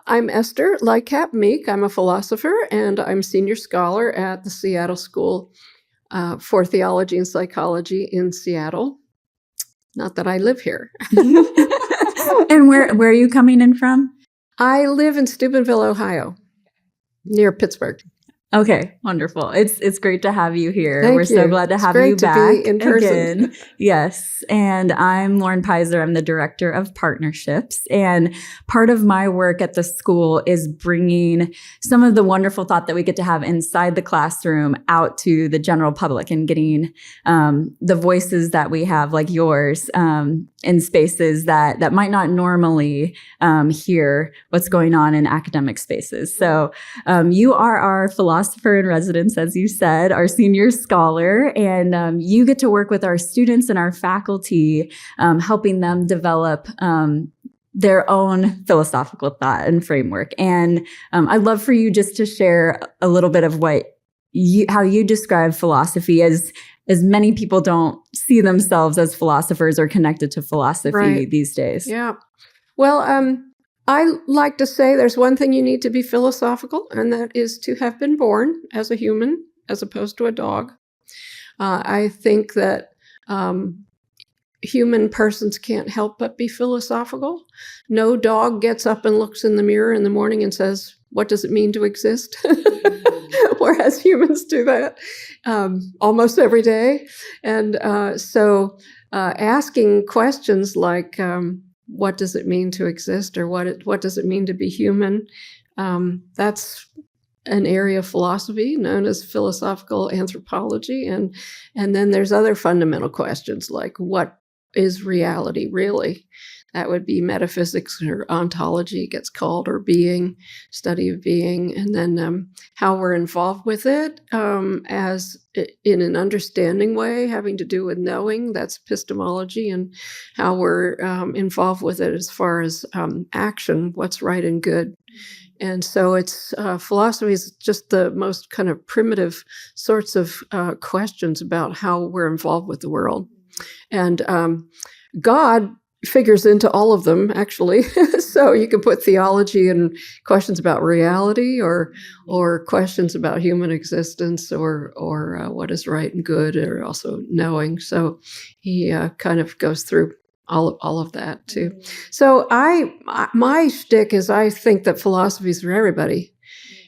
I'm Esther Lightcap Meek. I'm a philosopher, and I'm senior scholar at the Seattle School for Theology and Psychology in Seattle. Not that I live here. And where are you coming in from? I live in Steubenville, Ohio, near Pittsburgh. Okay, wonderful. It's great to have you here. Thank We're so you. glad to It's have great you to back be in person. again. Yes. And I'm Lauren Pizer. I'm the director of partnerships. And part of my work at the school is bringing some of the wonderful thought that we get to have inside the classroom out to the general public and getting the voices that we have, like yours, in spaces that might not normally hear what's going on in academic spaces. So you are our philosopher in residence, as you said, our senior scholar, and you get to work with our students and our faculty, helping them develop their own philosophical thought and framework. And I'd love for you just to share a little bit of how you describe philosophy, as many people don't see themselves as philosophers or connected to philosophy these days. Yeah. Well, I like to say there's one thing you need to be philosophical, and that is to have been born as a human as opposed to a dog. I think that human persons can't help but be philosophical. No dog gets up and looks in the mirror in the morning and says, "What does it mean to exist?" Whereas humans do that almost every day. And so asking questions like, what does it mean to exist, or what does it mean to be human? That's an area of philosophy known as philosophical anthropology. And then there's other fundamental questions like, what is reality really? That would be metaphysics, or ontology gets called, or being, study of being. And then how we're involved with it as in an understanding way, having to do with knowing, that's epistemology, and how we're involved with it as far as action, what's right and good. And so it's philosophy is just the most kind of primitive sorts of questions about how we're involved with the world. And God figures into all of them, actually. So you can put theology and questions about reality, or questions about human existence, or what is right and good, or also knowing. So he kind of goes through all of that too. So my shtick is, I think that philosophy is for everybody.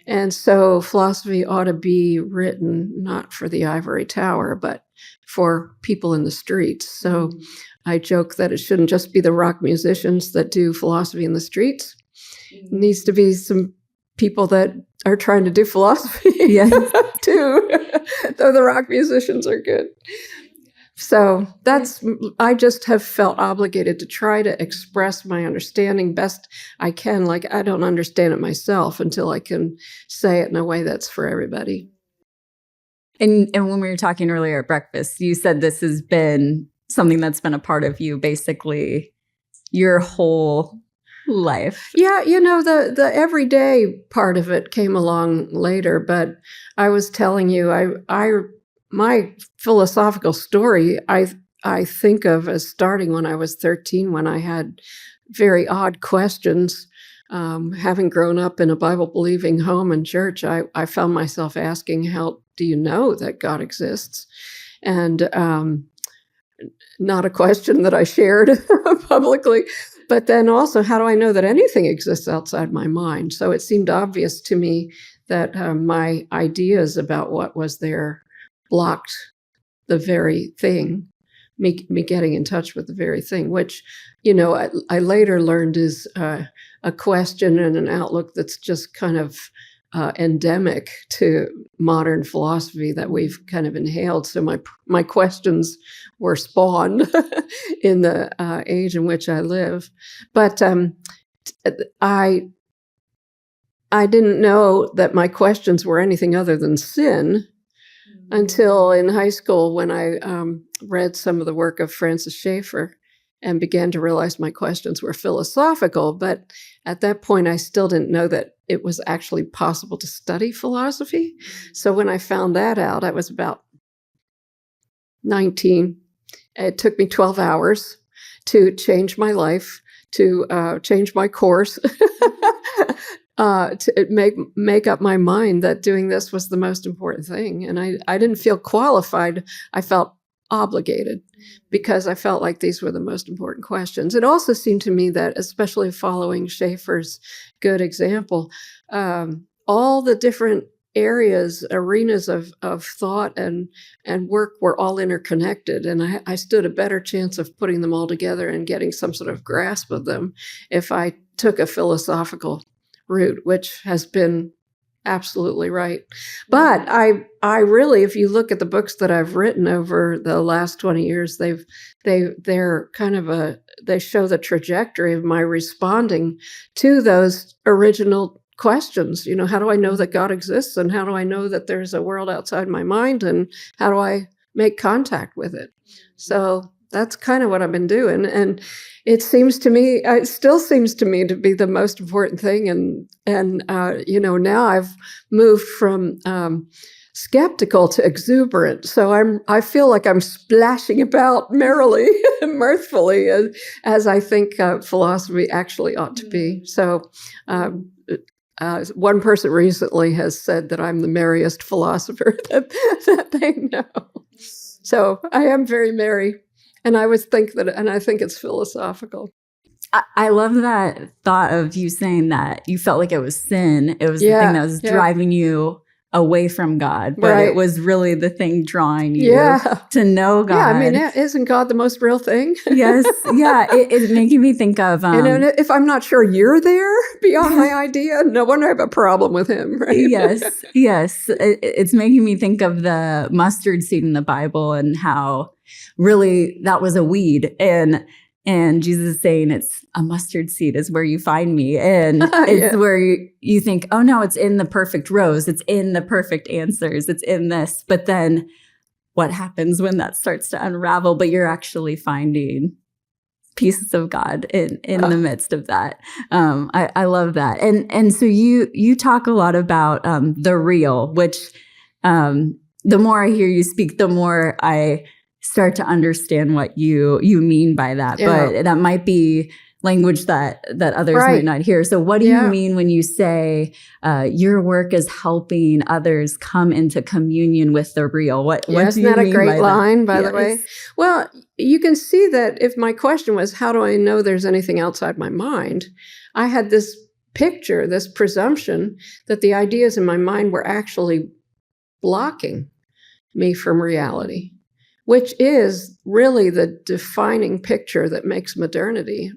And so philosophy ought to be written not for the ivory tower, but for people in the streets. So I joke that it shouldn't just be the rock musicians that do philosophy in the streets. It needs to be some people that are trying to do philosophy too, though the rock musicians are good. So I just have felt obligated to try to express my understanding best I can. Like, I don't understand it myself until I can say it in a way that's for everybody. And when we were talking earlier at breakfast, you said this has been something that's been a part of you basically your whole life. Yeah, the everyday part of it came along later, but I was telling you, my philosophical story, I think of as starting when I was 13, when I had very odd questions. Having grown up in a Bible-believing home and church, I found myself asking, how do you know that God exists? And not a question that I shared publicly, but then also, how do I know that anything exists outside my mind? So it seemed obvious to me that my ideas about what was there blocked the very thing, me getting in touch with the very thing, which, I later learned is a question and an outlook that's just kind of endemic to modern philosophy that we've kind of inhaled. So my questions were spawned in the age in which I live. But I didn't know that my questions were anything other than sin until in high school, when I read some of the work of Francis Schaeffer and began to realize my questions were philosophical. But at that point, I still didn't know that it was actually possible to study philosophy. So when I found that out, I was about 19. It took me 12 hours to change my life, to change my course. to make up my mind that doing this was the most important thing. And I didn't feel qualified. I felt obligated because I felt like these were the most important questions. It also seemed to me that, especially following Schaeffer's good example, all the different arenas of thought and work were all interconnected. And I stood a better chance of putting them all together and getting some sort of grasp of them if I took a philosophical route, which has been absolutely right. But I really, if you look at the books that I've written over the last 20 years, they're kind of they show the trajectory of my responding to those original questions. How do I know that God exists? And how do I know that there's a world outside my mind? And how do I make contact with it? So that's kind of what I've been doing. And it still seems to me to be the most important thing. And now I've moved from skeptical to exuberant. So I feel like I'm splashing about merrily and mirthfully as I think philosophy actually ought to be. So one person recently has said that I'm the merriest philosopher that they know. So I am very merry. And I think it's philosophical. I love that thought of you saying that you felt like it was sin. It was the thing that was driving you away from God, but it was really the thing drawing you to know God. Yeah, I mean, isn't God the most real thing? Yes, yeah. It's making me think of... and if I'm not sure you're there beyond my idea, no wonder I have a problem with him, right? Yes. It's making me think of the mustard seed in the Bible and how really that was a weed. And Jesus is saying it's a mustard seed is where you find me. And it's where you think, oh no, it's in the perfect rose. It's in the perfect answers. It's in this. But then what happens when that starts to unravel? But you're actually finding pieces of God in the midst of that. I love that. And so you talk a lot about the real, which the more I hear you speak, the more I start to understand what you mean by that. But that might be language that others might not hear. So what do you mean when you say your work is helping others come into communion with the real? What do you mean by that? Isn't that a great line, by the way? Well, you can see that if my question was, how do I know there's anything outside my mind? I had this picture, this presumption that the ideas in my mind were actually blocking me from reality, which is really the defining picture that makes modernity,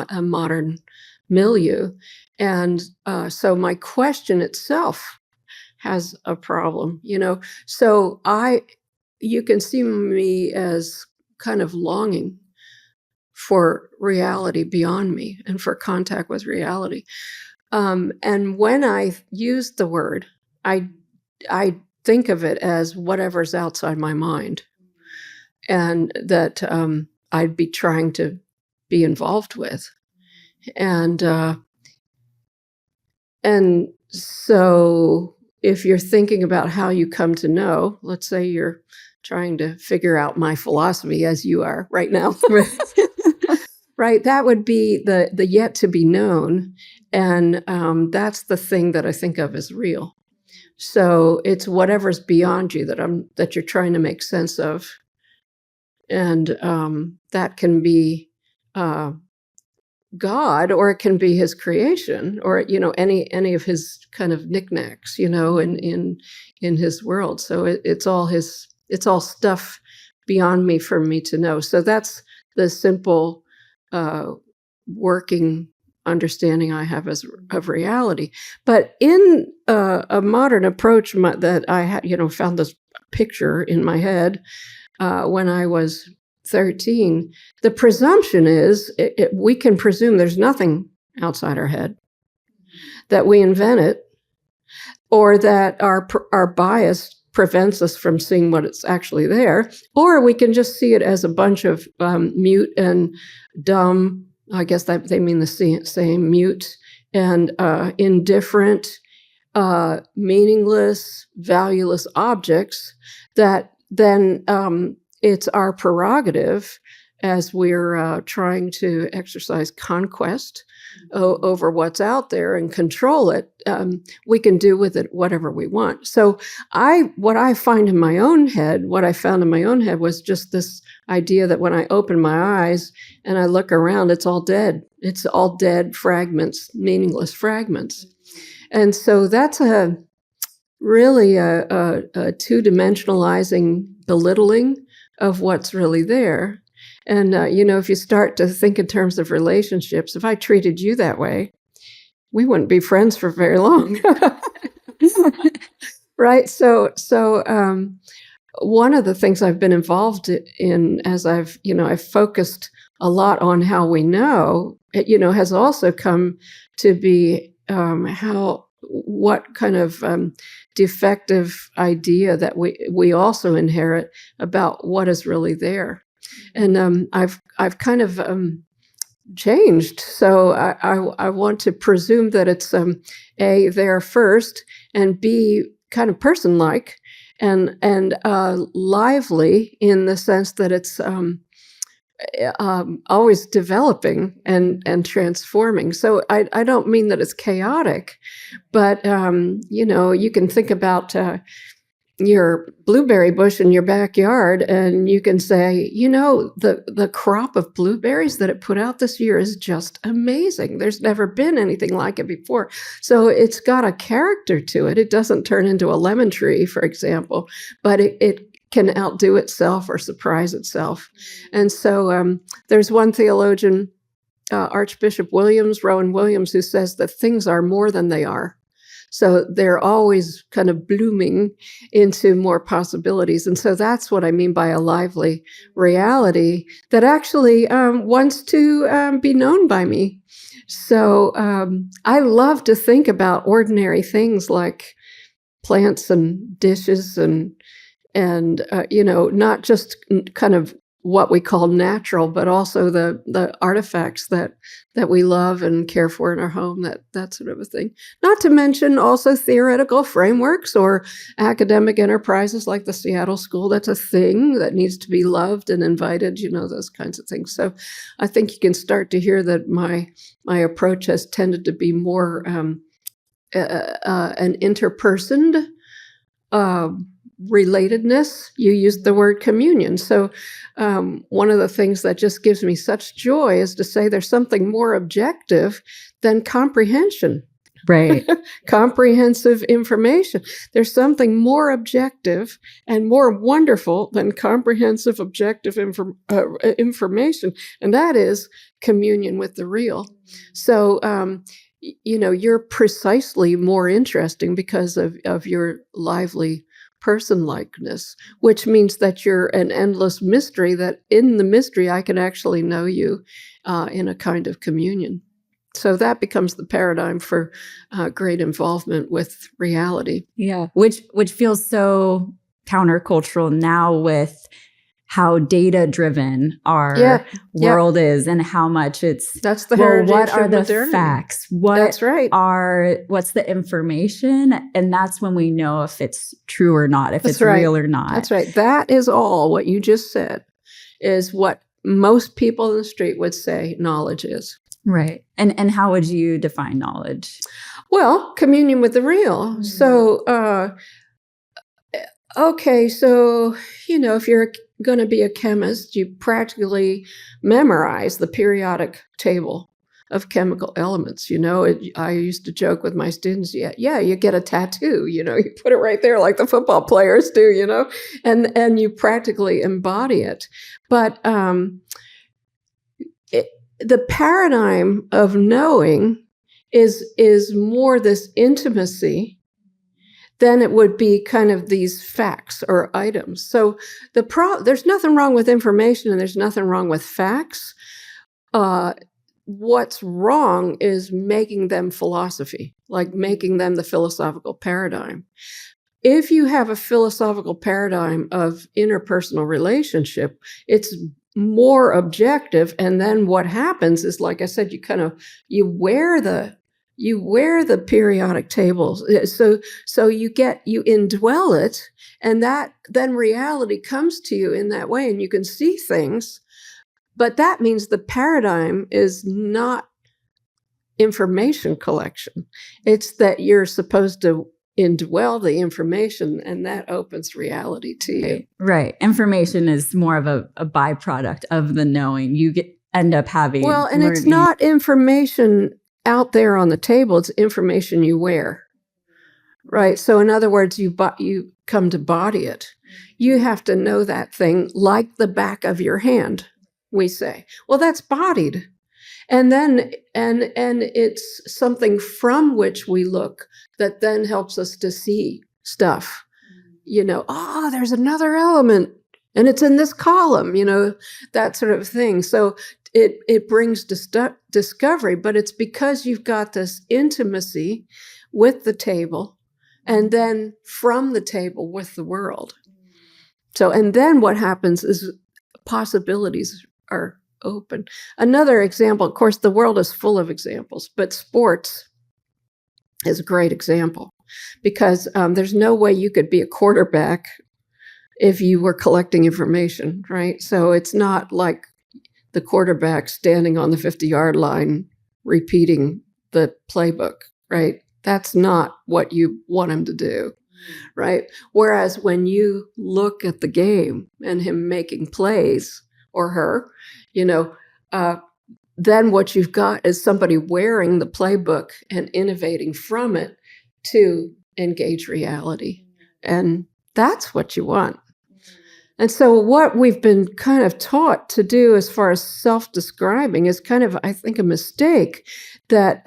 a modern milieu. And so my question itself has a problem, So you can see me as kind of longing for reality beyond me and for contact with reality. And when I use the word, I think of it as whatever's outside my mind, and that I'd be trying to be involved with. And so if you're thinking about how you come to know, let's say you're trying to figure out my philosophy as you are right now, right? That would be the yet to be known. And that's the thing that I think of as real. So it's whatever's beyond you that you're trying to make sense of, and that can be God, or it can be His creation, or any of His kind of knickknacks, in His world. So it's all stuff beyond me for me to know. So that's the simple working understanding I have of reality. But in a modern approach that I had, found this picture in my head when I was 13, the presumption is we can presume there's nothing outside our head, that we invent it, or that our bias prevents us from seeing what it's actually there, or we can just see it as a bunch of mute and dumb, I guess that they mean the same, mute and indifferent, meaningless, valueless objects that then it's our prerogative as we're trying to exercise conquest over what's out there and control it, we can do with it whatever we want. So what I found in my own head was just this idea that when I open my eyes and I look around, it's all dead. It's all dead fragments, meaningless fragments. And so that's really a two-dimensionalizing belittling of what's really there. And, if you start to think in terms of relationships, if I treated you that way, we wouldn't be friends for very long. Right? So one of the things I've been involved in as I've focused a lot on how we know, it, has also come to be what kind of defective idea that we also inherit about what is really there. And I've kind of changed. So I want to presume that it's A, there first, and B, kind of person-like, and lively in the sense that it's always developing and transforming. So I don't mean that it's chaotic, but you can think about your blueberry bush in your backyard, and you can say, the crop of blueberries that it put out this year is just amazing. There's never been anything like it before. So it's got a character to it. It doesn't turn into a lemon tree, for example, but it can outdo itself or surprise itself. And so there's one theologian, Archbishop Rowan Williams, who says that things are more than they are. So they're always kind of blooming into more possibilities. And so that's what I mean by a lively reality that actually wants to be known by me. So I love to think about ordinary things like plants and dishes and not just kind of what we call natural, but also the artifacts that we love and care for in our home, that sort of a thing. Not to mention also theoretical frameworks or academic enterprises like the Seattle School. That's a thing that needs to be loved and invited, those kinds of things. So I think you can start to hear that my approach has tended to be more an interpersoned relatedness. You used the word communion. So one of the things that just gives me such joy is to say there's something more objective than comprehension. Right. Comprehensive information. There's something more objective and more wonderful than comprehensive, objective information, and that is communion with the real. So, you're precisely more interesting because of your lively person-likeness, which means that you're an endless mystery, that in the mystery I can actually know you in a kind of communion. So that becomes the paradigm for great involvement with reality. Yeah, which feels so countercultural now with how data-driven our world is and how much that's the heritage what are of the modernity. Facts? That's right. What's the information? And that's when we know if it's true or not, if it's real or not. That's right. That is all what you just said is what most people in the street would say knowledge is. Right. And how would you define knowledge? Well, communion with the real. Mm-hmm. So, okay, so, if you're going to be a chemist, you practically memorize the periodic table of chemical elements. I used to joke with my students, you get a tattoo, you put it right there like the football players do, and you practically embody it. But the paradigm of knowing is more this intimacy than it would be kind of these facts or items. So there's nothing wrong with information and there's nothing wrong with facts. What's wrong is making them philosophy, like making them the philosophical paradigm. If you have a philosophical paradigm of interpersonal relationship, it's more objective. And then what happens is, like I said, you wear the periodic tables. So you indwell it, and that then reality comes to you in that way, and you can see things But that means the paradigm is not information collection. It's that you're supposed to indwell the information, and that opens reality to you. Right. Information is more of a byproduct of the knowing. You end up having and learning. It's not information out there on the table. It's information you wear. Right. So in other words, you come to body it. You have to know that thing like the back of your hand, we say. Well, that's bodied. And then and it's something from which we look that then helps us to see stuff. There's another element and it's in this column, that sort of thing. So it brings discovery, but it's because you've got this intimacy with the table and then from the table with the world. So, and then what happens is possibilities are open. Another example, of course, the world is full of examples, but sports is a great example because there's no way you could be a quarterback if you were collecting information, right? So it's not like the quarterback standing on the 50-yard line repeating the playbook, right? That's not what you want him to do, right? Whereas when you look at the game and him making plays or her, then what you've got is somebody wearing the playbook and innovating from it to engage reality. And that's what you want. And so what we've been kind of taught to do as far as self-describing is kind of, I think, a mistake that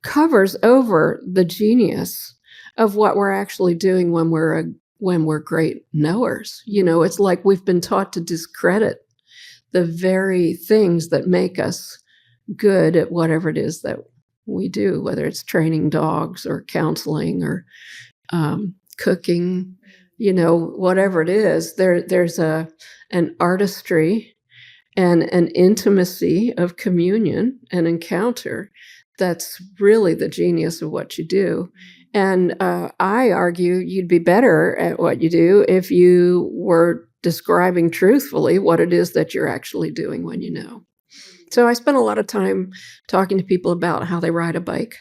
covers over the genius of what we're actually doing when we're great knowers. It's like we've been taught to discredit the very things that make us good at whatever it is that we do, whether it's training dogs or counseling or cooking, whatever it is. There's an artistry and an intimacy of communion and encounter that's really the genius of what you do. And I argue you'd be better at what you do if you were describing truthfully what it is that you're actually doing when you know. So I spent a lot of time talking to people about how they ride a bike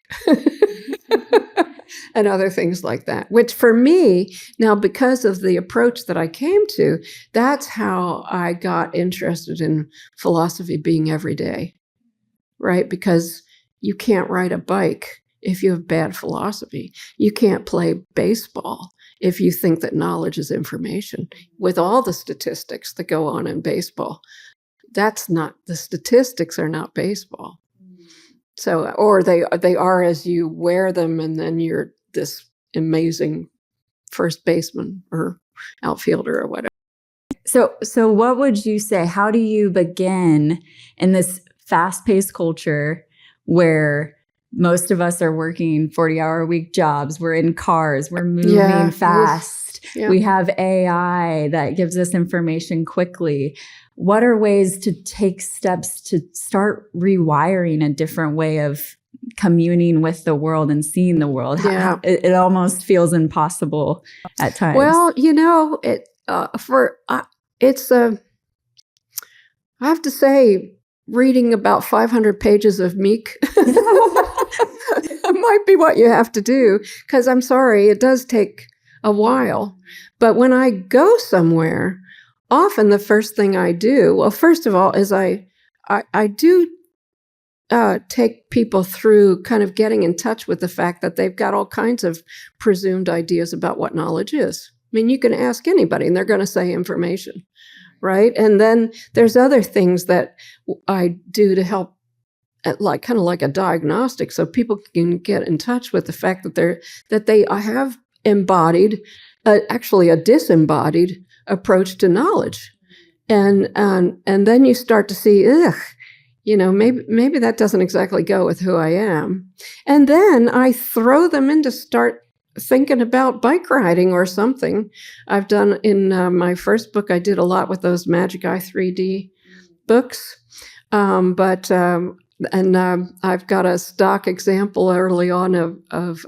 and other things like that, which for me, now because of the approach that I came to, that's how I got interested in philosophy being everyday, right? Because you can't ride a bike if you have bad philosophy. You can't play baseball if you think that knowledge is information. With all the statistics that go on in baseball, the statistics are not baseball. So, or they are as you wear them, and then you're this amazing first baseman or outfielder or whatever. So what would you say? How do you begin in this fast-paced culture where most of us are working 40-hour-a-week jobs? We're in cars. We're moving fast. Yeah. We have AI that gives us information quickly. What are ways to take steps to start rewiring a different way of communing with the world and seeing the world? Yeah. It almost feels impossible at times. Well, I have to say, reading about 500 pages of Meek might be what you have to do, because I'm sorry, it does take a while. But when I go somewhere, often the first thing I do, well, first of all, is I do take people through kind of getting in touch with the fact that they've got all kinds of presumed ideas about what knowledge is. I mean, you can ask anybody and they're going to say information, right? And then there's other things that I do to help, kind of like a diagnostic, so people can get in touch with the fact that they have embodied, actually a disembodied approach to knowledge, and then you start to see, maybe that doesn't exactly go with who I am, and then I throw them in to start thinking about bike riding or something. I've done in my first book, I did a lot with those Magic Eye 3D books, but I've got a stock example early on of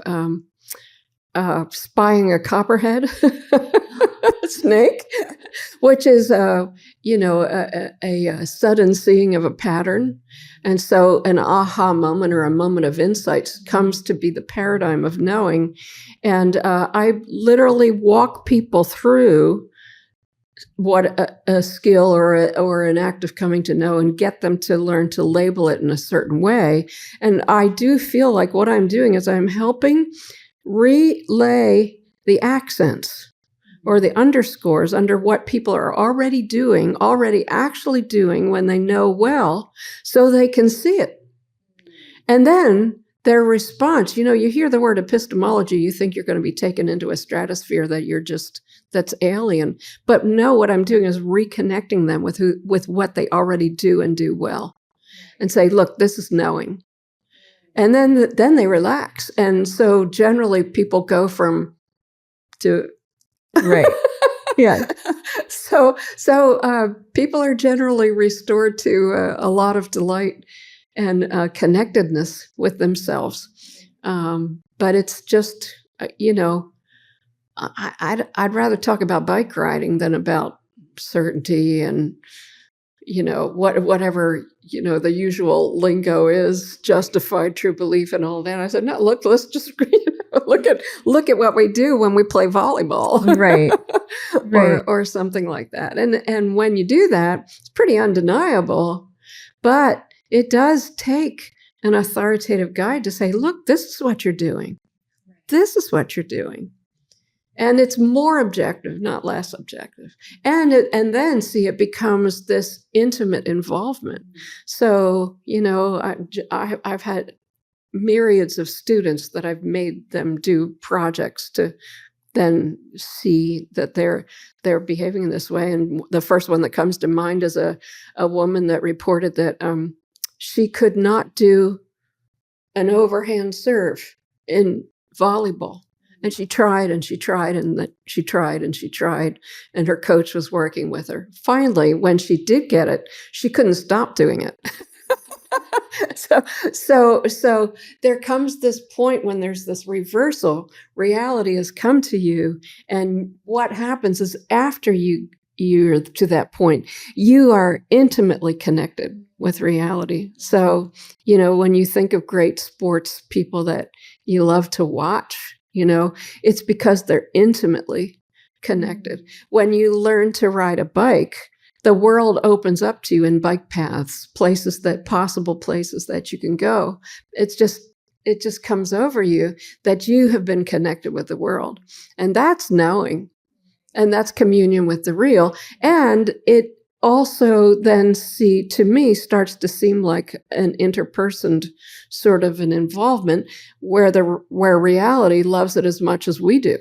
spying a copperhead snake, which is a sudden seeing of a pattern. And so an aha moment or a moment of insight comes to be the paradigm of knowing. And I literally walk people through what a skill or an act of coming to know and get them to learn to label it in a certain way. And I do feel like what I'm doing is I'm helping relay the accents or the underscores under what people are already actually doing when they know well, so they can see it. And then their response, you hear the word epistemology, you think you're going to be taken into a stratosphere that's alien. But no, what I'm doing is reconnecting them with what they already do and do well, and say, look, this is knowing. And then they relax. And so generally people go from to right. Yeah. So people are generally restored to a lot of delight and connectedness with themselves. But it's just, I'd rather talk about bike riding than about certainty and, whatever, the usual lingo is, justified true belief and all that. I said, no, look, let's just look at what we do when we play volleyball. Right. Right. or something like that. And when you do that, it's pretty undeniable, but it does take an authoritative guide to say, look, this is what you're doing. This is what you're doing. And it's more objective, not less objective. And then see, it becomes this intimate involvement. So, I've had myriads of students that I've made them do projects to then see that they're behaving in this way. And the first one that comes to mind is a woman that reported that she could not do an overhand serve in volleyball. And she tried and she tried and she tried and she tried, and her coach was working with her. Finally, when she did get it, she couldn't stop doing it. So there comes this point when there's this reversal. Reality has come to you, and what happens is after you're to that point, you are intimately connected with reality. So, when you think of great sports people that you love to watch, it's because they're intimately connected. When you learn to ride a bike, the world opens up to you in bike paths, possible places that you can go. It just comes over you that you have been connected with the world. And that's knowing. And that's communion with the real. And it also then to me starts to seem like an interpersoned sort of an involvement where reality loves it as much as we do.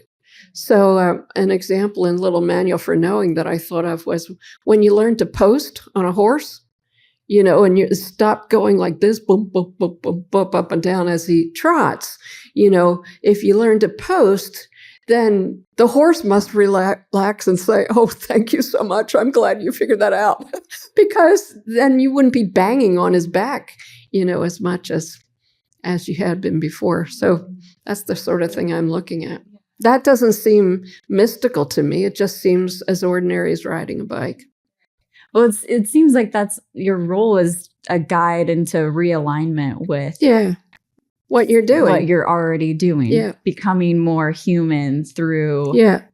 So an example in Little Manual for Knowing that I thought of was when you learn to post on a horse, and you stop going like this, boom, boom, boom, boom, boom, up and down as he trots. If you learn to post, then the horse must relax and say, oh, thank you so much. I'm glad you figured that out. Because then you wouldn't be banging on his back, as much as you had been before. So that's the sort of thing I'm looking at. That doesn't seem mystical to me. It just seems as ordinary as riding a bike. Well, it seems like that's your role as a guide into realignment with what you're doing, what you're already doing, becoming more human through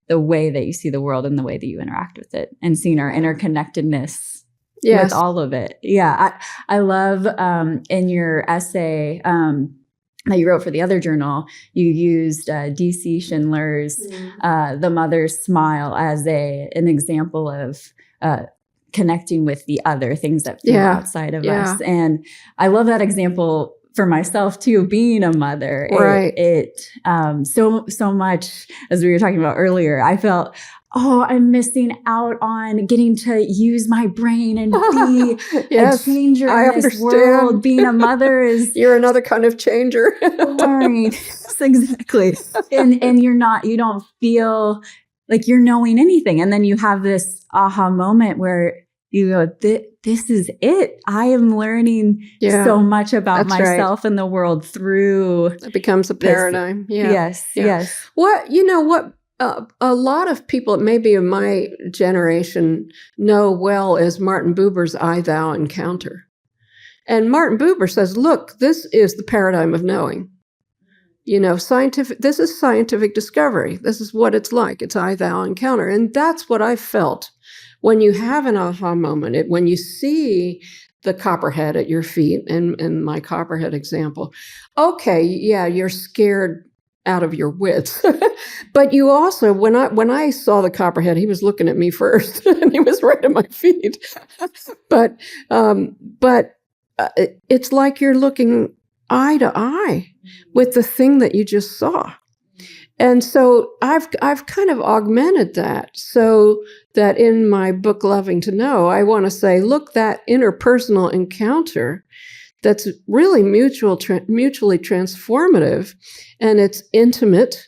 the way that you see the world and the way that you interact with it, and seeing our interconnectedness with all of it. Yeah, I love in your essay that you wrote for the other journal, you used D.C. Schindler's The Mother's Smile as an example of connecting with the other things that feel outside of us. And I love that example for myself too, being a mother. Right. So much, as we were talking about earlier, I felt, I'm missing out on getting to use my brain and be a changer in this world. Being a mother is... You're another kind of changer. Right. Exactly. And you don't feel like you're knowing anything. And then you have this aha moment where you go, this is it. I am learning so much about myself and the world through. It becomes a paradigm. Yes. What a lot of people, maybe of my generation, know well is Martin Buber's I Thou encounter. And Martin Buber says, look, this is the paradigm of knowing. This is scientific discovery. This is what it's like. It's I Thou encounter. And that's what I felt when you have an aha moment, when you see the copperhead at your feet, in my copperhead example. Okay, yeah, you're scared out of your wits. But you also, when I saw the copperhead, he was looking at me first, and he was right at my feet. But it's like you're looking eye to eye with the thing that you just saw. And so I've kind of augmented that so that in my book, Loving to Know, I want to say, look, that interpersonal encounter that's really mutually transformative, and it's intimate,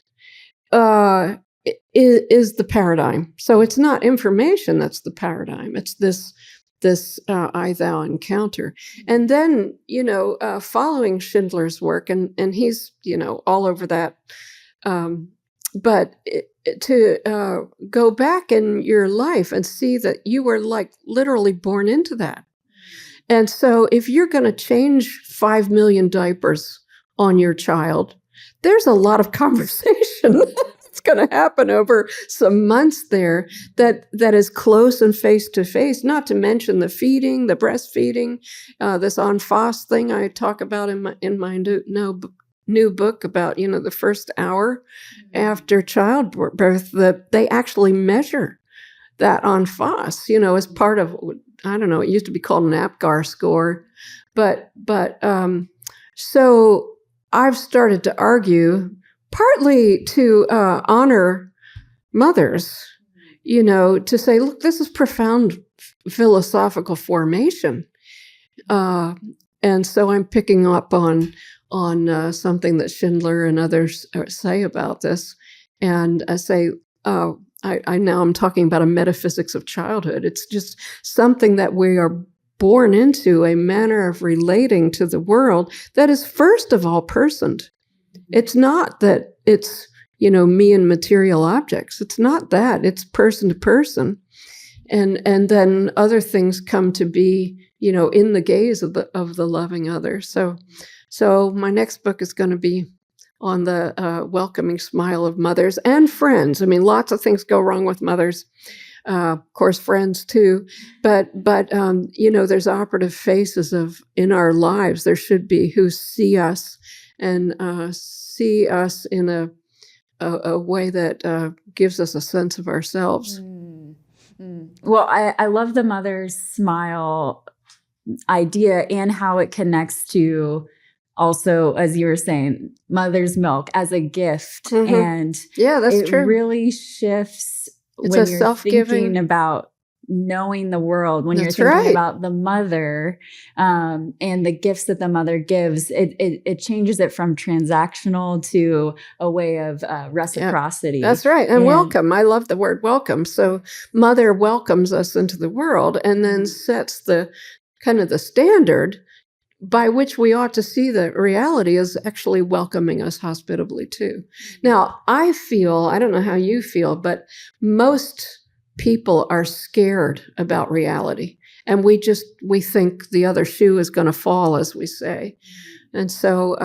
is the paradigm. So it's not information that's the paradigm. It's this I Thou encounter. And then, following Schindler's work, and he's, all over that. But to go back in your life and see that you were like literally born into that. And so if you're going to change 5 million diapers on your child, there's a lot of conversation that's going to happen over some months there that is close and face to face, not to mention the feeding, the breastfeeding, this en face thing I talk about in my new book about, the first hour after childbirth, they actually measure that en face, as part of, I don't know, it used to be called an APGAR score. But so I've started to argue, partly to honor mothers, to say, look, this is profound philosophical formation. And so I'm picking up on something that Schindler and others say about this. And I say, I now I'm talking about a metaphysics of childhood. It's just something that we are born into, a manner of relating to the world that is first of all personed. It's not that it's, me and material objects. It's not that. It's person to person. And then other things come to be, in the gaze of the loving other. So my next book is going to be on the welcoming smile of mothers and friends. I mean, lots of things go wrong with mothers, of course, friends too. But there's operative faces in our lives. There should be, who see us and see us in a way that gives us a sense of ourselves. Well, I love the mother's smile idea and how it connects to also, as you were saying, mother's milk as a gift. Mm-hmm. And that's true. It really shifts it's when a you're self-giving thinking about knowing the world, when that's you're thinking right. about the mother and the gifts that the mother gives. It changes it from transactional to a way of reciprocity. That's right. And welcome. I love the word welcome. So mother welcomes us into the world and then sets the kind of the standard by which we ought to see the reality is actually welcoming us hospitably too. Now, I don't know how you feel, but most people are scared about reality. And we think the other shoe is going to fall, as we say. And so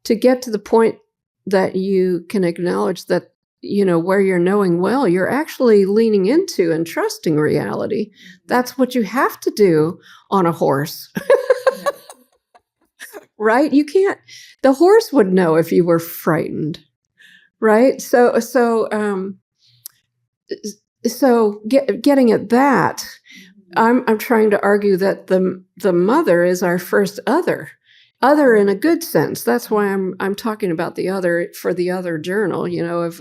to get to the point that you can acknowledge that, where you're knowing well, you're actually leaning into and trusting reality. That's what you have to do on a horse. Right? You can't, the horse would know if you were frightened, right? So getting at that, I'm trying to argue that the mother is our first other in a good sense. That's why I'm talking about the other for the other journal,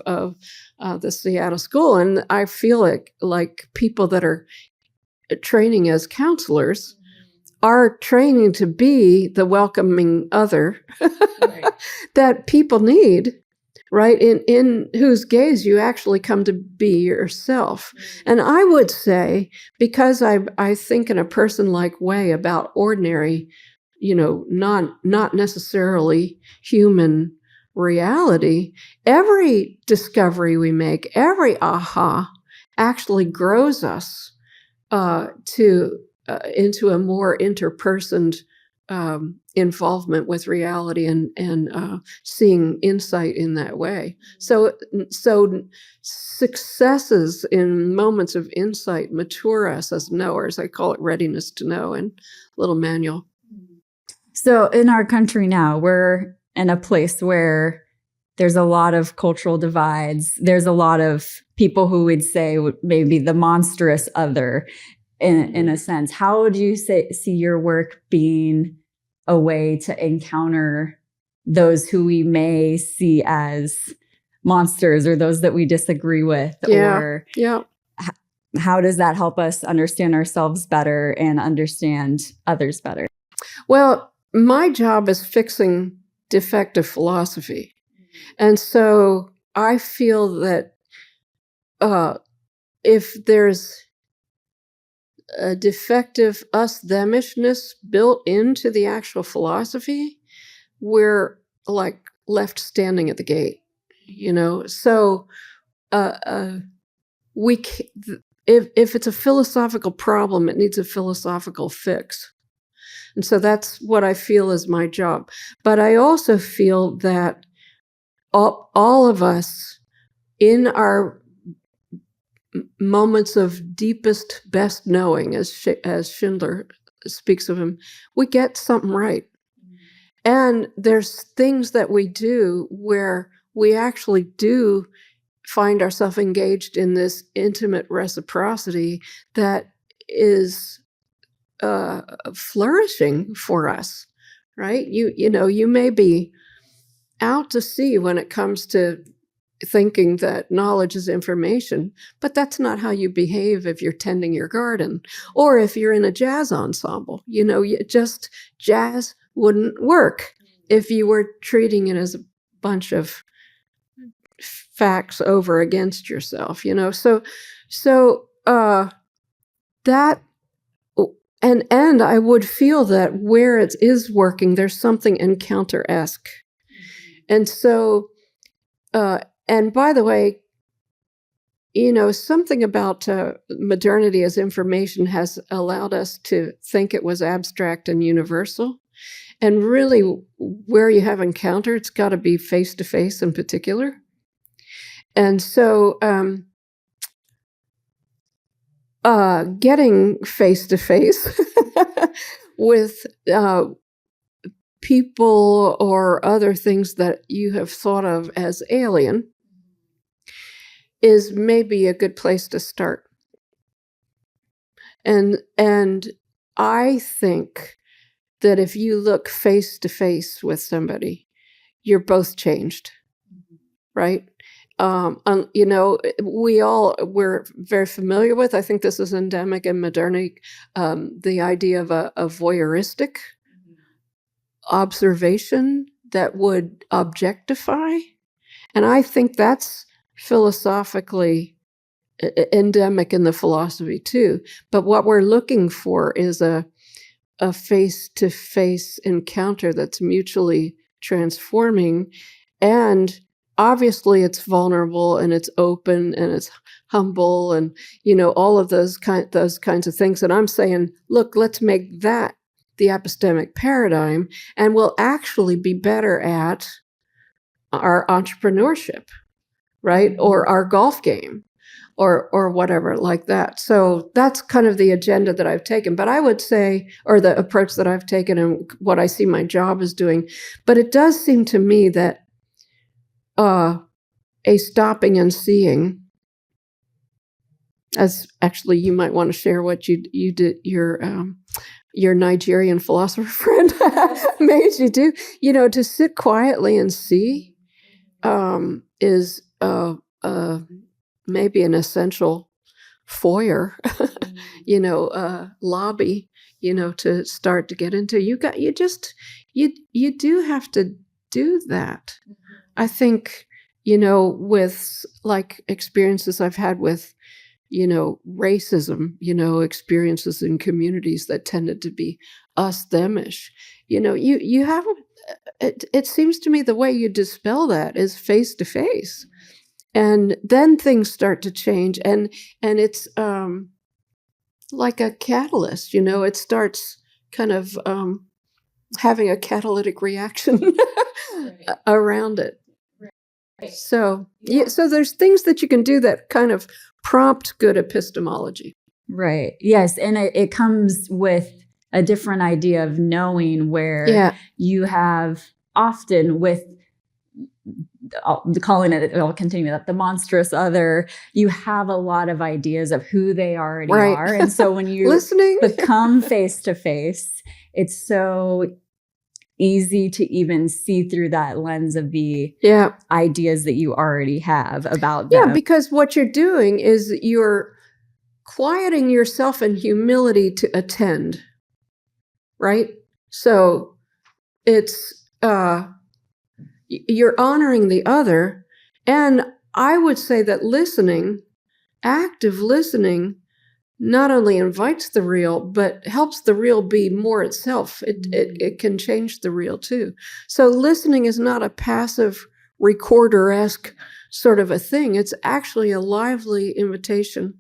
of the Seattle School. And I feel like people that are training as counselors are training to be the welcoming other that people need right? In whose gaze you actually come to be yourself. And I would say, because I think in a person-like way about ordinary, not necessarily human reality, every discovery we make, every aha, actually grows us into a more interpersoned involvement with reality and seeing insight in that way. So successes in moments of insight mature us as knowers. I call it readiness to know in little manual. So in our country now, we're in a place where there's a lot of cultural divides. There's a lot of people who would say maybe the monstrous other in a sense. How would you see your work being a way to encounter those who we may see as monsters or those that we disagree with? Or how does that help us understand ourselves better and understand others better? Well, my job is fixing defective philosophy. And so I feel that if there's a defective us-themishness built into the actual philosophy, we're like left standing at the gate, So if it's a philosophical problem, it needs a philosophical fix. And so that's what I feel is my job. But I also feel that all of us in our moments of deepest, best knowing, as Schindler speaks of him, we get something right. And there's things that we do where we actually do find ourselves engaged in this intimate reciprocity that is flourishing for us, right? You may be out to sea when it comes to thinking that knowledge is information, but that's not how you behave if you're tending your garden or if you're in a jazz ensemble. Jazz wouldn't work if you were treating it as a bunch of facts over against yourself, So that, and I would feel that where it is working, there's something encounter-esque. And so, and by the way, something about modernity as information has allowed us to think it was abstract and universal. And really, where you have encounter, it's got to be face-to-face in particular. And so getting face-to-face with people or other things that you have thought of as alien is maybe a good place to start. And I think that if you look face-to-face with somebody, you're both changed, right? We're very familiar with, I think this is endemic in modernity, the idea of a voyeuristic observation that would objectify. And I think that's philosophically endemic in the philosophy too. But what we're looking for is a face-to-face encounter that's mutually transforming, and obviously it's vulnerable and it's open and it's humble and all of those kinds of things. And I'm saying, look, let's make that the epistemic paradigm, and we'll actually be better at our entrepreneurship, right? Or our golf game, or whatever like that. So that's kind of the agenda that I've taken. But I would say, or the approach that I've taken and what I see my job is doing. But it does seem to me that a stopping and seeing, as actually you might want to share what you did, your Nigerian philosopher friend made you do, to sit quietly and see is maybe an essential foyer, lobby, to start to get into. You do have to do that. I think, with like experiences I've had with, racism, experiences in communities that tended to be us, themish, you have, it seems to me the way you dispel that is face to face. And then things start to change. And it's like a catalyst, it starts kind of having a catalytic reaction around it. So, so there's things that you can do that kind of prompt good epistemology. Right. Yes. And it comes with a different idea of knowing where you have often with calling it, I'll continue that, the monstrous other, you have a lot of ideas of who they already are. And so when you listening become face to face, it's so easy to even see through that lens of the ideas that you already have about them. Yeah, because what you're doing is you're quieting yourself in humility to attend, right? So it's you're honoring the other. And I would say that listening, active listening, not only invites the real, but helps the real be more itself. It can change the real too. So listening is not a passive recorder-esque sort of a thing. It's actually a lively invitation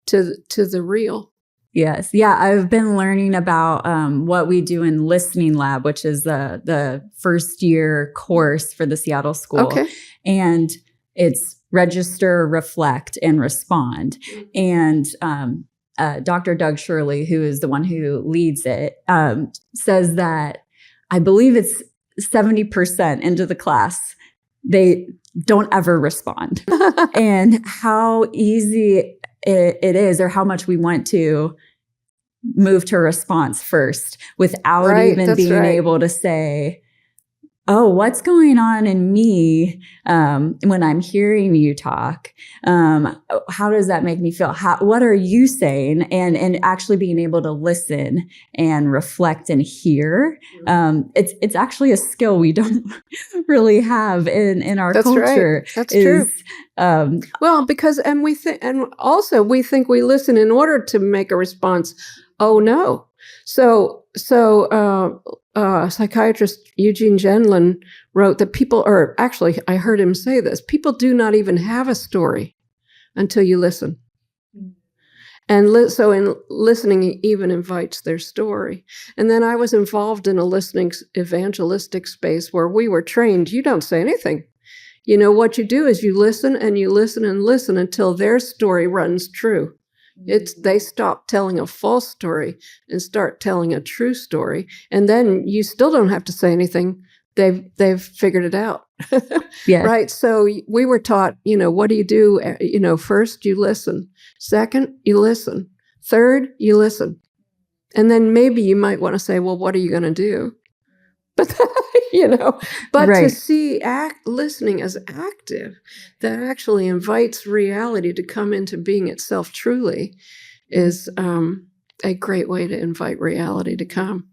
to the real. Yes. Yeah. I've been learning about what we do in Listening Lab, which is the first year course for the Seattle School. Okay. And it's register, reflect, and respond. And Dr. Doug Shirley, who is the one who leads it, says that I believe it's 70% into the class, they don't ever respond. And how easy it is, or how much we want to move to response first without even being able to say, oh, what's going on in me when I'm hearing you talk? How does that make me feel? What are you saying? And actually being able to listen and reflect and hear. It's actually a skill we don't really have in our culture. Right. That's true. Well, because we think we listen in order to make a response. Oh no. So psychiatrist Eugene Gendlin wrote that I heard him say this, people do not even have a story until you listen. And so in listening, he even invites their story. And then I was involved in a listening evangelistic space where we were trained, you don't say anything. What you do is you listen and you listen and listen until their story runs true. They stop telling a false story and start telling a true story. And then you still don't have to say anything. They've figured it out. Yes. Right. So we were taught, what do you do? First you listen. Second, you listen. Third, you listen. And then maybe you might want to say, well, what are you going to do? But, to see listening as active, that actually invites reality to come into being itself truly is a great way to invite reality to come.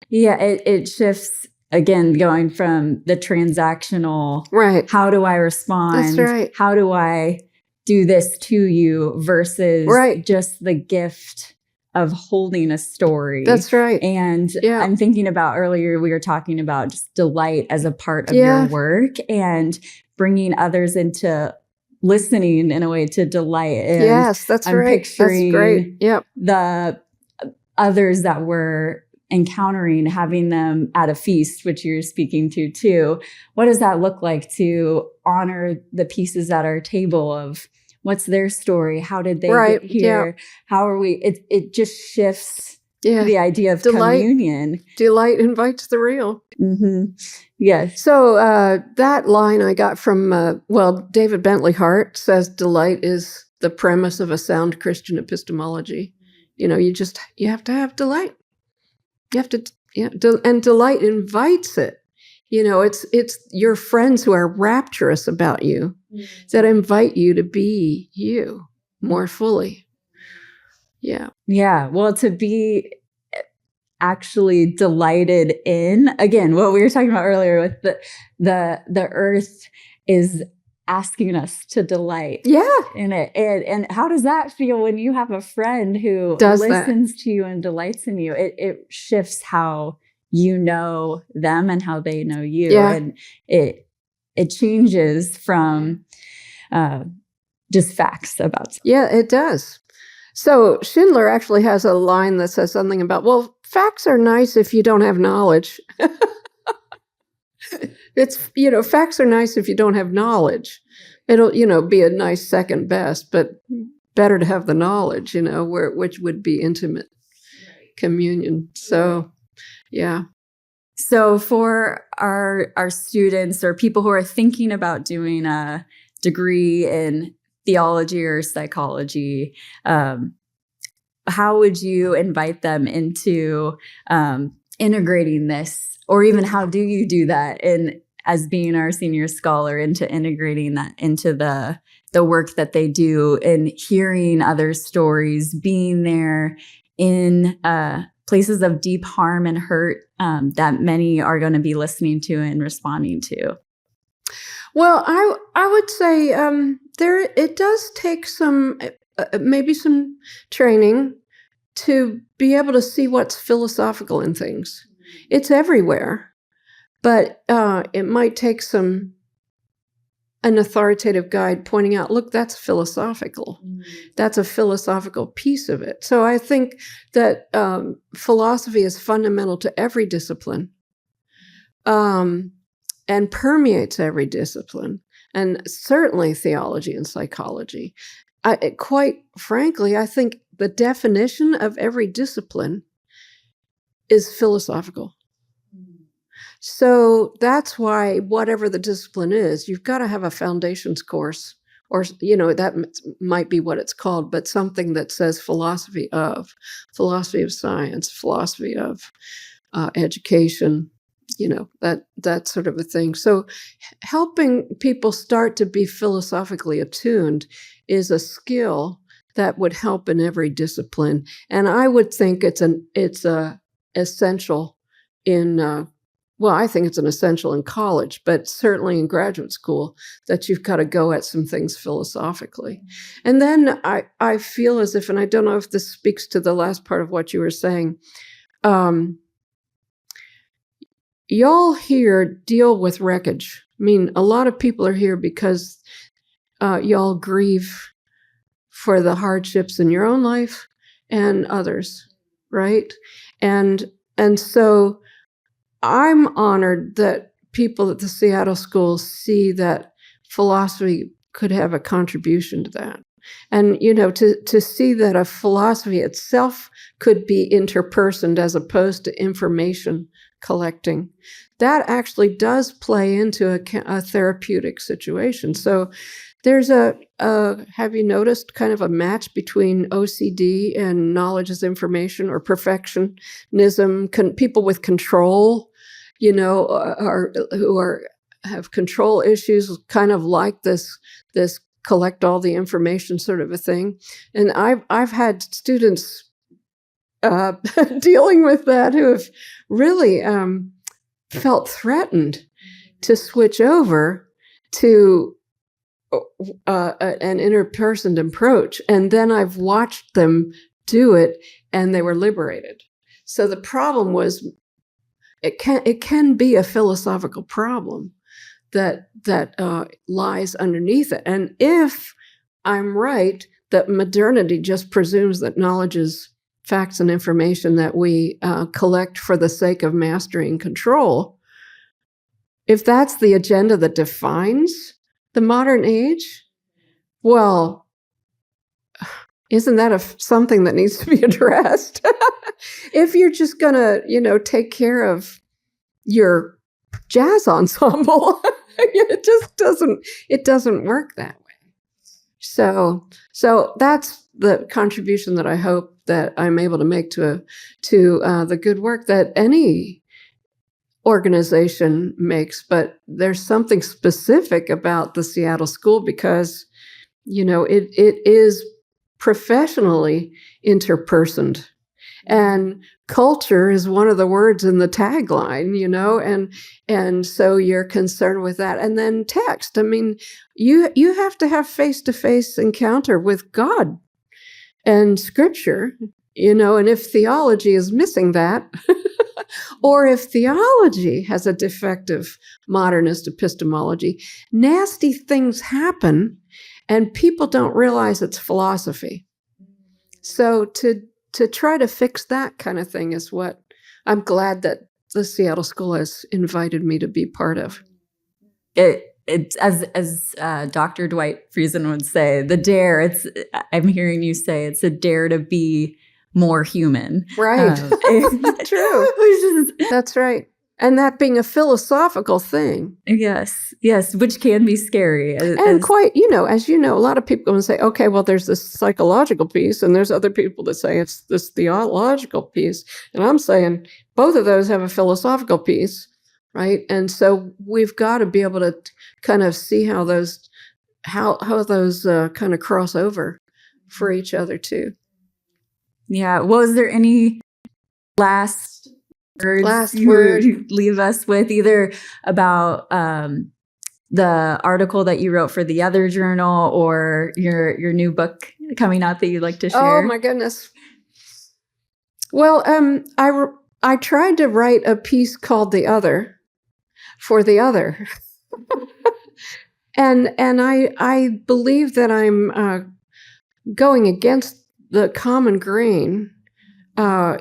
Yeah, it shifts, again, going from the transactional, how do I respond? That's right. How do I do this to you versus just the gift of holding a story. That's right. And I'm thinking about earlier, we were talking about just delight as a part of your work and bringing others into listening in a way to delight. And yes, that's I'm right. Picturing that's great. Yep. the others that we're encountering, having them at a feast, which you're speaking to too. What does that look like to honor the pieces at our table of what's their story? How did they get here? How are we? It just shifts the idea of communion. Delight invites the real. Mm-hmm. Yes. So that line I got from, David Bentley Hart says delight is the premise of a sound Christian epistemology. You have to have delight. You have to, and delight invites it. It's your friends who are rapturous about you that invite you to be you more fully. Yeah. Yeah. Well, to be actually delighted in, again, what we were talking about earlier with the earth is asking us to delight in it. And how does that feel when you have a friend who listens to you and delights in you? It shifts how you know them and how they know you. Yeah. And it changes from just facts about something. Yeah, it does. So Schindler actually has a line that says something about, well, facts are nice if you don't have knowledge. It's, facts are nice if you don't have knowledge. It'll, be a nice second best, but better to have the knowledge, which would be intimate communion. So, yeah. So for our students or people who are thinking about doing a degree in theology or psychology, how would you invite them into integrating this, or even how do you do that as being our senior scholar, into integrating that into the work that they do and hearing other stories, being there in places of deep harm and hurt that many are going to be listening to and responding to? Well, I would say it does take some maybe some training to be able to see what's philosophical in things. It's everywhere, but it might take an authoritative guide pointing out, look, that's philosophical. That's a philosophical piece of it. So I think that philosophy is fundamental to every discipline. And permeates every discipline, and certainly theology and psychology. Quite frankly, I think the definition of every discipline is philosophical. So that's why whatever the discipline is, you've got to have a foundations course, or, that might be what it's called, but something that says philosophy of science, philosophy of education, that sort of a thing. So helping people start to be philosophically attuned is a skill that would help in every discipline. And I would think it's essential in, I think it's an essential in college, but certainly in graduate school, that you've got to go at some things philosophically. And then I feel as if, and I don't know if this speaks to the last part of what you were saying, y'all here deal with wreckage. I mean, a lot of people are here because y'all grieve for the hardships in your own life and others, right? And so I'm honored that people at the Seattle School see that philosophy could have a contribution to that. And, to see that a philosophy itself could be interpersoned as opposed to information collecting, that actually does play into a therapeutic situation. So there's have you noticed kind of a match between OCD and knowledge as information, or perfectionism? People with control, who have control issues, kind of like this collect all the information sort of a thing. And I've had students dealing with that who have really felt threatened to switch over to an interpersonal approach. And then I've watched them do it, and they were liberated. So the problem was, it can be a philosophical problem that lies underneath it. And if I'm right, that modernity just presumes that knowledge is facts and information that we collect for the sake of mastery and control, if that's the agenda that defines the modern age, well, isn't that something that needs to be addressed? If you're just going to, take care of your jazz ensemble, it just doesn't work that way. So that's the contribution that I hope that I'm able to make to the good work that any organization makes. But there's something specific about the Seattle School because, it is professionally interpersoned. And culture is one of the words in the tagline, and so you're concerned with that. And then text. I mean, you have to have face-to-face encounter with God and Scripture, and if theology is missing that, or if theology has a defective modernist epistemology, nasty things happen and people don't realize it's philosophy. So to try to fix that kind of thing is what I'm glad that the Seattle School has invited me to be part of. It's as Dr. Dwight Friesen would say, the dare. I'm hearing you say it's a dare to be more human. Right. True. That's right. And that being a philosophical thing. Yes, which can be scary. And quite, as you know, a lot of people go and say, okay, well, there's this psychological piece, and there's other people that say it's this theological piece. And I'm saying both of those have a philosophical piece, right? And so we've got to be able to kind of see how those kind of cross over for each other too. Yeah. Well, is there any last words you leave us with, either about the article that you wrote for the other journal or your new book coming out that you'd like to share? Oh my goodness. Well, I tried to write a piece called "The Other" for the other, and I believe that I'm going against the common grain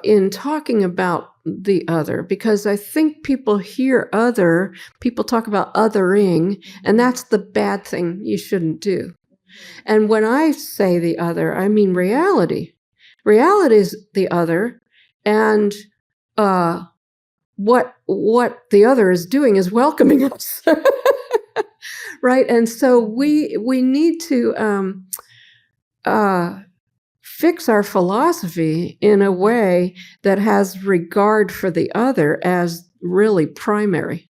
in talking about the other, because I think people talk about othering, and that's the bad thing you shouldn't do. And when I say the other, I mean reality. Reality is the other, and what the other is doing is welcoming us, right? And so we need to fix our philosophy in a way that has regard for the other as really primary.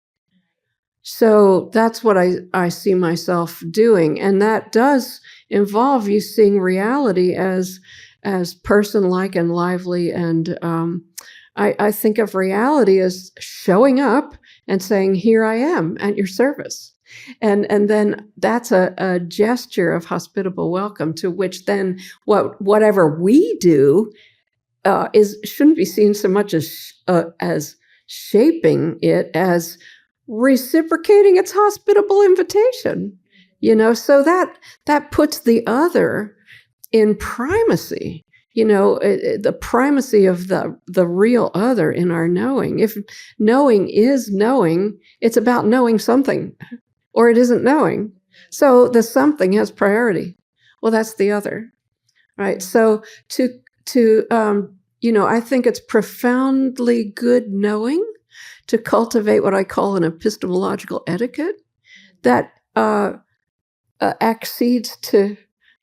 So that's what I see myself doing. And that does involve you seeing reality as person-like and lively. And I think of reality as showing up and saying, here I am at your service. And then that's a gesture of hospitable welcome, to which then whatever we do shouldn't be seen so much as shaping it as reciprocating its hospitable invitation. So that puts the other in primacy. The primacy of the real other in our knowing. If knowing is knowing, it's about knowing something. Or it isn't knowing. So the something has priority. Well, that's the other, right? So I think it's profoundly good knowing to cultivate what I call an epistemological etiquette that accedes to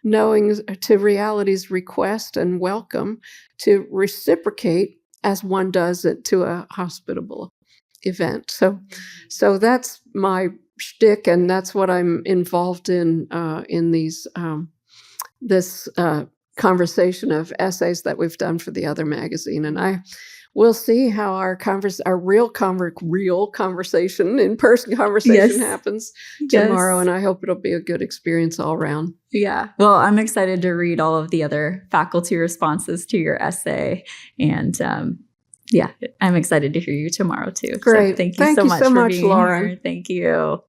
knowing, to reality's request and welcome to reciprocate as one does it to a hospitable event. So that's my shtick, and that's what I'm involved in these this conversation of essays that we've done for the Other magazine. And we'll see how our real conversation, in-person conversation happens tomorrow, and I hope it'll be a good experience all around. Yeah. Well, I'm excited to read all of the other faculty responses to your essay, and I'm excited to hear you tomorrow too. Great. So thank you so much, Lauren. Here. Thank you.